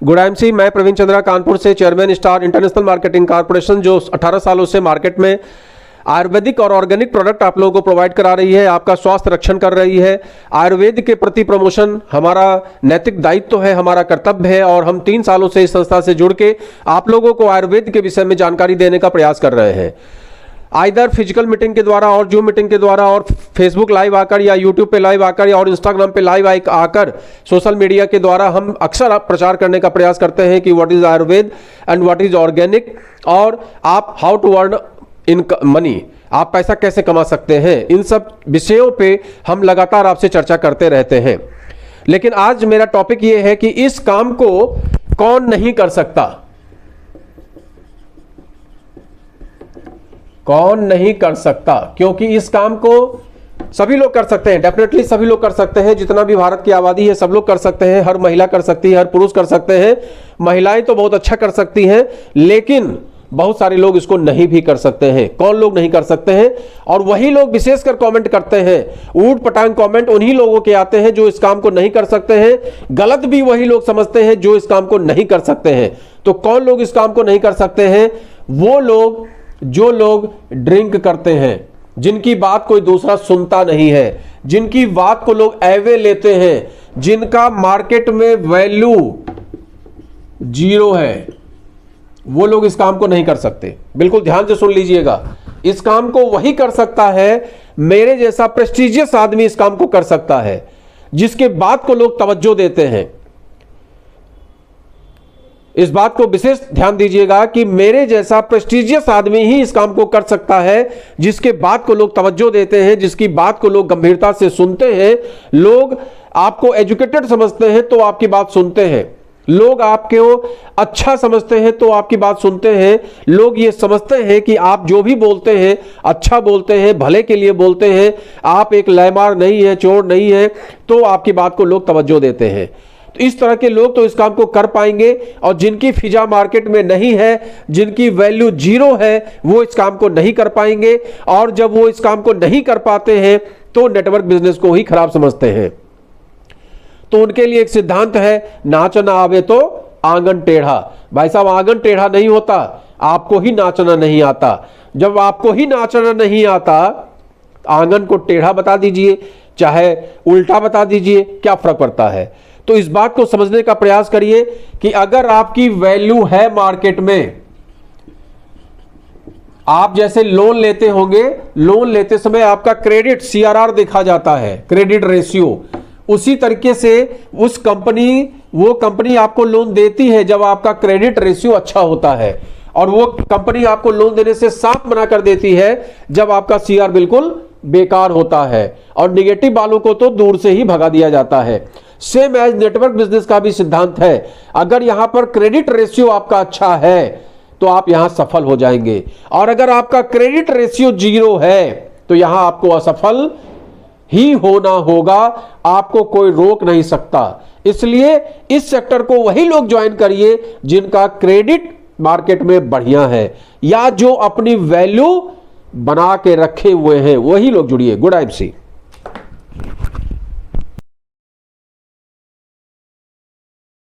Good MC, मैं प्रवीण चंद्रा कानपुर से, chairman star international marketing corporation, जो 18 सालों से मार्केट में आयुर्वेदिक और ऑर्गेनिक प्रोडक्ट आप लोगों को प्रोवाइड करा रही है, आपका स्वास्थ्य रक्षण कर रही है। आयुर्वेद के प्रति प्रमोशन हमारा नैतिक दायित्व है, हमारा कर्तव्य है, और हम 3 सालों से इस संस्था से जुड़ के आप लोगों को आयुर्वेद के विषय में जानकारी देने का प्रयास कर रहे हैं। आइदर फिजिकल मीटिंग के द्वारा और जूम मीटिंग के द्वारा और फेसबुक लाइव आकर या यूट्यूब पे लाइव आकर और इंस्टाग्राम पे लाइव आकर सोशल मीडिया के द्वारा हम अक्सर प्रचार करने का प्रयास करते हैं कि what is Ayurveda and what is organic, और आप how to earn in money, आप पैसा कैसे कमा सकते हैं। इन सब विषयों पे हम लगातार आपसे चर्चा करते रहते हैं। लेकिन आज मेरा टॉपिक ये है कि इस काम को कौन नहीं कर सकता, कौन नहीं कर सकता, क्योंकि इस काम को सभी लोग कर सकते हैं। डेफिनेटली सभी लोग कर सकते हैं, जितना भी भारत की आबादी है सब लोग कर सकते हैं, हर महिला कर सकती है, हर पुरुष कर सकते हैं। महिलाएं तो बहुत अच्छा कर सकती हैं, लेकिन बहुत सारे लोग इसको नहीं भी कर सकते हैं। कौन लोग नहीं कर सकते हैं? और वही लोग विशेषकर कमेंट करते हैं, ऊट पटांग कमेंट उन्हीं लोगों के आते हैं जो इस काम को नहीं कर सकते हैं। गलत भी वही लोग समझते हैं जो इस काम को नहीं कर सकते हैं। तो कौन लोग इस काम को नहीं कर सकते हैं? वो लोग जो लोग ड्रिंक करते हैं, जिनकी बात कोई दूसरा सुनता नहीं है, जिनकी बात को लोग एवे लेते हैं, जिनका मार्केट में वैल्यू 0 है, वो लोग इस काम को नहीं कर सकते। बिल्कुल ध्यान से सुन लीजिएगा, इस काम को वही कर सकता है, मेरे जैसा प्रेस्टिजियस आदमी इस काम को कर सकता है, जिसके बात को लोग तवज्जो देते हैं। इस बात को विशेष ध्यान दीजिएगा कि मेरे जैसा प्रेस्टिजियस आदमी ही इस काम को कर सकता है, जिसके बात को लोग तवज्जो देते हैं, जिसकी बात को लोग गंभीरता से सुनते हैं। लोग आपको एजुकेटेड समझते हैं तो आपकी बात सुनते हैं, लोग आपको अच्छा समझते हैं तो आपकी बात सुनते हैं। लोग ये समझते हैं कि आप जो भी बोलते हैं अच्छा बोलते हैं, भले के लिए बोलते हैं, आप एक लयमार नहीं है, चोर नहीं है, तो आपकी बात को लोग तवज्जो देते हैं। तो इस तरह के लोग तो इस काम को कर पाएंगे, और जिनकी फिजा मार्केट में नहीं है, जिनकी वैल्यू 0 है, वो इस काम को नहीं कर पाएंगे। और जब वो इस काम को नहीं कर पाते हैं तो नेटवर्क बिजनेस को ही खराब समझते हैं। तो उनके लिए एक सिद्धांत है, नाचना आवे तो आंगन टेढ़ा। भाई साहब, आंगन टेढ़ा नहीं होता, आपको ही नाचना नहीं आता। जब आपको ही नाचना नहीं आता, आंगन को टेढ़ा बता दीजिए चाहे उल्टा बता दीजिए, क्या फर्क पड़ता है। तो इस बात को समझने का प्रयास करिए कि अगर आपकी वैल्यू है मार्केट में, आप जैसे लोन लेते होंगे, लोन लेते समय आपका क्रेडिट CRR देखा जाता है, क्रेडिट रेशियो। उसी तरीके से वो कंपनी आपको लोन देती है जब आपका क्रेडिट रेशियो अच्छा होता है, और वो कंपनी आपको लोन देने से साफ मना कर देती है जब आपका CR बिल्कुल बेकार होता है, और निगेटिव वालों को तो दूर से ही भगा दिया जाता है। सेम एज नेटवर्क बिजनेस का भी सिद्धांत है, अगर यहां पर क्रेडिट रेशियो आपका अच्छा है तो आप यहां सफल हो जाएंगे, और अगर आपका क्रेडिट रेशियो 0 है तो यहां आपको असफल ही होना होगा, आपको कोई रोक नहीं सकता। इसलिए इस सेक्टर को वही लोग ज्वाइन करिए जिनका क्रेडिट मार्केट में बढ़िया है, या जो अपनी वैल्यू बना के रखे हुए हैं, वही लोग जुड़िए। Good MC.